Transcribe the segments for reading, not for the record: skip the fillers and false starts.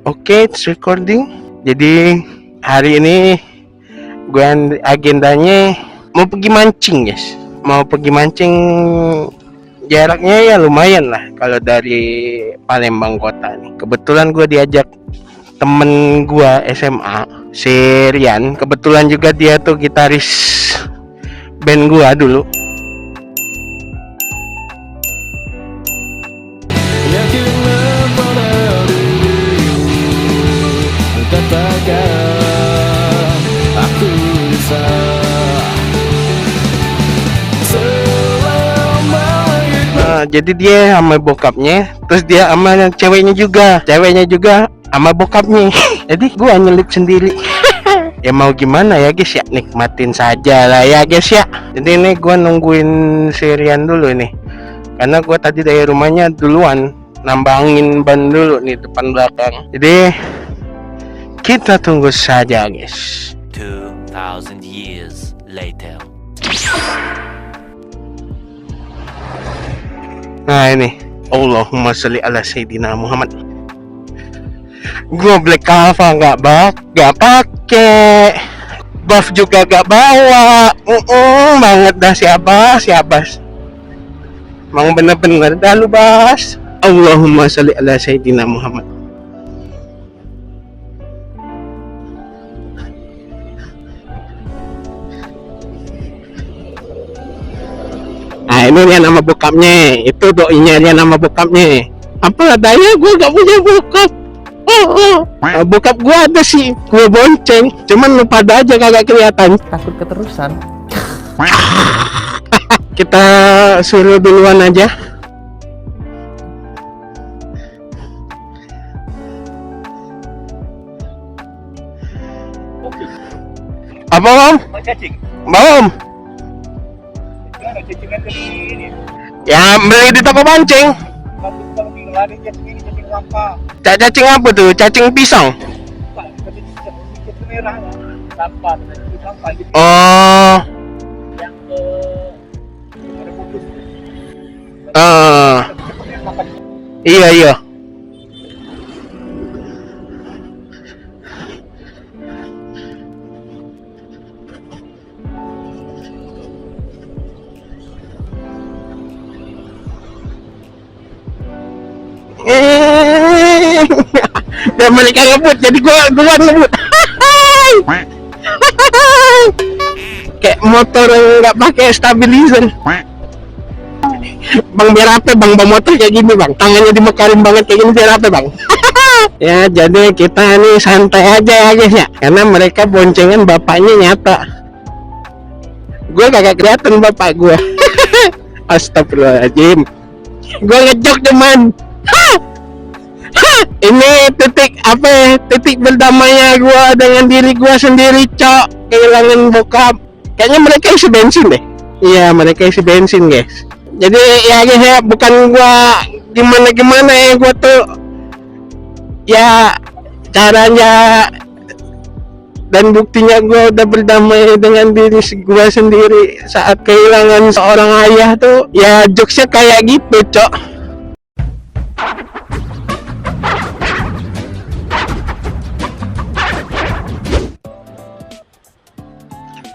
Oke, it's recording. Jadi hari ini gue agendanya mau pergi mancing, guys. Mau pergi mancing, jaraknya ya lumayan lah kalau dari Palembang kota nih. Kebetulan gue diajak temen gue SMA, si Rian. Kebetulan juga dia tuh gitaris band gue dulu. Jadi dia sama bokapnya, terus dia sama ceweknya juga sama bokapnya. Jadi gua nyelip sendiri. Ya mau gimana ya guys ya, nikmatin saja lah ya guys ya. Jadi ini gua nungguin si Rian dulu nih, karena gua tadi dari rumahnya duluan nambangin ban dulu nih depan belakang. Jadi kita tunggu saja guys. 2000 years later. Nah ini, Allahumma sholli ala Sayyidina Muhammad. Gua Black Alpha nggak pakai, buff juga nggak bawa. Banget dah si Abbas. Emang bener-bener dah lu Bas. Allahumma sholli ala Sayyidina Muhammad. Nah ini dia nama bokapnya, itu doinya dia nama bokapnya. Apa daya gue gak punya bokap. Bokap gue ada sih, gue bonceng, cuman lu pada aja kagak kelihatan. Takut keterusan. Kita suruh duluan aja. Apa Om? Om? Ya beli di toko pancing. Cacing apa tuh? Cacing pisang. Oh. Iya. Dan mereka ngebut, jadi gua ngebut. Kayak motor nggak pakai stabilizer. Bang biar apa bang motor kayak gini bang, tangannya dimekarin banget kayak gini biar apa bang. Ya jadi kita nih santai aja ya guys ya, karena mereka boncengan bapaknya nyata. Gue kagak kelihatan bapak gue. Astagfirullahaladzim. Gue ngejok cuman. Ini titik berdamainya gue dengan diri gue sendiri cok, kehilangan bokap. Kayaknya mereka isi bensin deh. Iya mereka isi bensin guys. Jadi ya guys ya, bukan gue gimana ya, gue tuh ya caranya dan buktinya gue udah berdamai dengan diri gue sendiri saat kehilangan seorang ayah tuh. Ya jokesnya kayak gitu cok.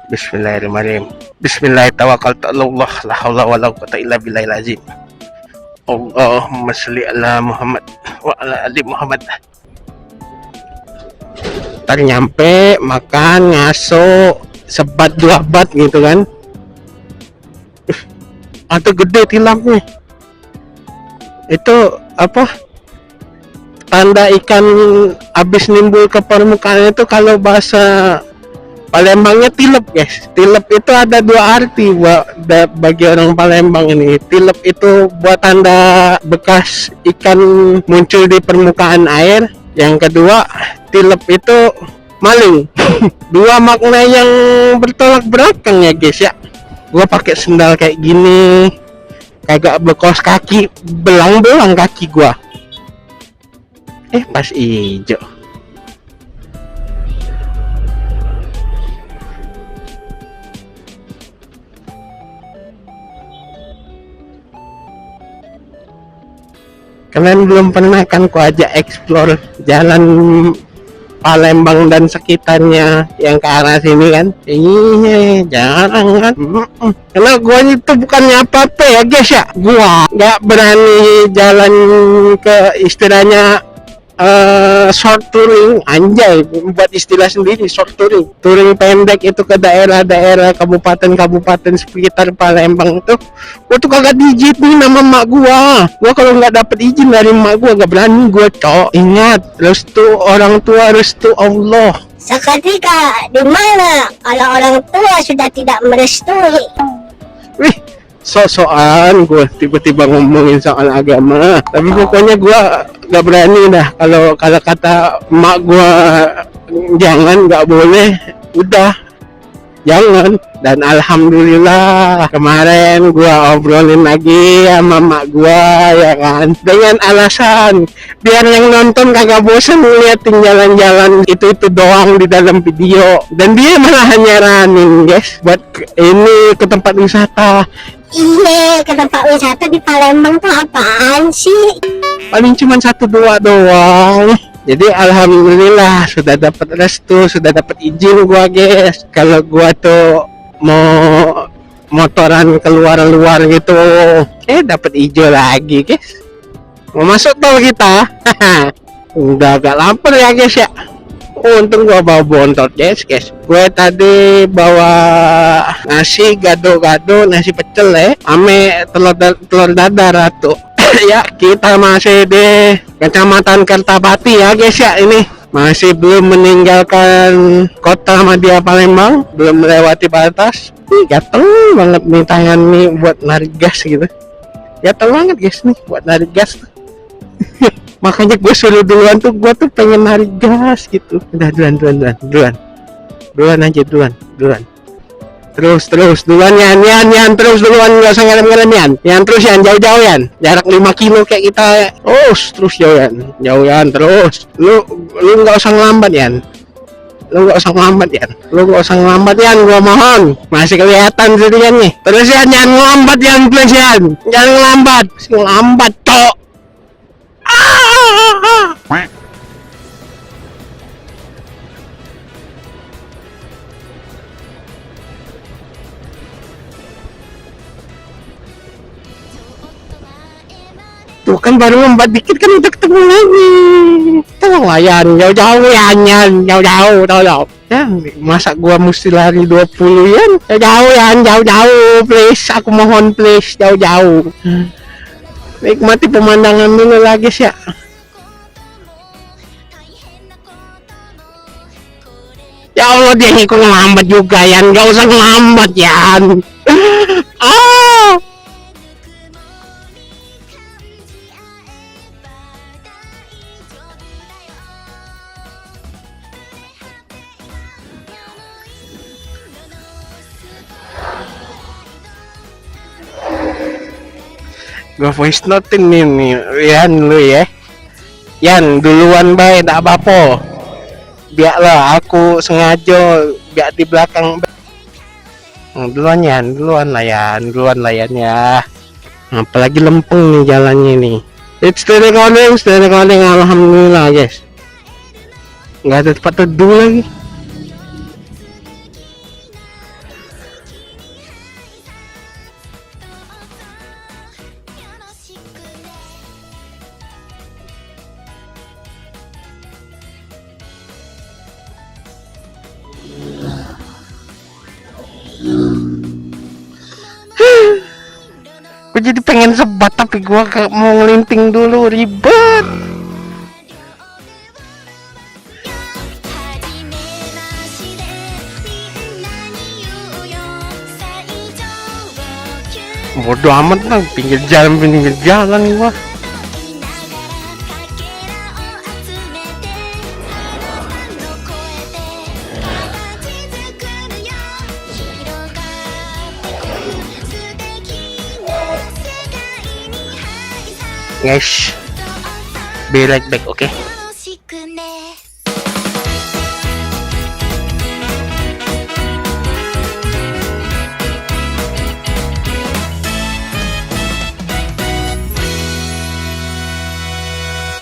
Bismillahirrahmanirrahim. Bismillahirrahmanirrahim. La haula wala quwwata illa billahil azim. Allahumma sholli ala Muhammad wa ala ali Muhammad. Ntar nyampe makan ngaso sebat 2 bat gitu kan. Atau gede tilapnya. Itu apa? Tanda ikan habis nimbul ke permukaan itu kalau bahasa Palembangnya tilep guys. Tilep itu ada 2 arti bagi orang Palembang ini. Tilep itu buat tanda bekas ikan muncul di permukaan air. Yang kedua, tilep itu maling. 2 makna yang bertolak belakang ya guys ya. Gua pakai sendal kayak gini, kagak bekos kaki, belang-belang kaki gua. Pas ijo. Kalian belum pernah kan ku ajak explore jalan Palembang dan sekitarnya yang ke arah sini kan? Iya, jarang kan? Karena gua itu bukannya apa-apa ya guys ya. Gua nggak berani jalan ke istilahnya short touring, anjay, buat istilah sendiri short touring pendek itu ke daerah-daerah kabupaten-kabupaten sekitar Palembang tuh. Gua tuh kagak diizinin sama mak gua kalau nggak dapet izin dari mak gua gak berani gua, cok. Ingat, restu orang tua, restu Allah. Seketika di mana kalau orang tua sudah tidak merestui? Wih, sosokan gue tiba-tiba ngomongin soal agama, tapi pokoknya gue gak berani dah kalau kata emak gue jangan, nggak boleh, udah jangan. Dan alhamdulillah kemarin gue obrolin lagi sama emak gue ya kan, dengan alasan biar yang nonton kagak bosan ngeliatin jalan-jalan itu doang di dalam video, dan dia malah nyaranin guys buat ini ke tempat wisata. Iya, ke tempat wisata di Palembang tuh apaan sih? Paling cuma 1-2 doang. Jadi alhamdulillah sudah dapat restu, sudah dapat izin gua guys. Kalau gua tuh mau motoran keluar gitu, dapat hijau lagi guys. Mau masuk tol kita. Udah agak lapar ya guys ya. Untung gua bawa bontot guys. Gue tadi bawa nasi gado-gado, nasi pecel ame telur dadar ratu. Ya, kita masih di Kecamatan Kertapati ya guys ya, ini masih belum meninggalkan kota Madya Palembang, belum melewati batas. Gatel banget nih tangan nih buat narik gas gitu. Gatel banget guys nih buat narik gas. Makanya gue suruh duluan tuh, gue tuh pengen narik gas gitu. Udah duluan aja, duluan. Terus duluan yan, terus duluan, nggak usah ngelem yan terus yan, jauh jarak 5 kilo kayak kita, terus jauh yan terus. Lu nggak usah ngelambat yan, lu nggak usah ngelambat yan, gua mohon, masih kelihatan sendirian nih. Terus yan, jangan ngelambat yan, please yan, jangan ngelambat, cok. Tuh kan baru lambat dikit kan udah ketemu lagi. Tolong lah yan, jauh-jauh yan, jauh-jauh tolong. Ya, masa gua mesti lari 20 yan? Jauh-jauh please, aku mohon please, jauh-jauh. Nikmati pemandangan dulu lagi sih ya. Ya Allah, dia kok ngelambat juga yan, gak usah ngelambat yan. Gua voice notein nih Yan, lu ya Yan, duluan baik, tak apa-apa. Biarlah aku sengaja biar di belakang. Duluan lah Yan ya. Apalagi lempeng nih jalannya nih. It's still recording, alhamdulillah guys. Nggak ada tempat teduh lagi. Gue jadi pengen sebat tapi gue mau ngelinting dulu, ribet. Bodoh amat lah, pinggir jalan gua. Guys, be right back, okay?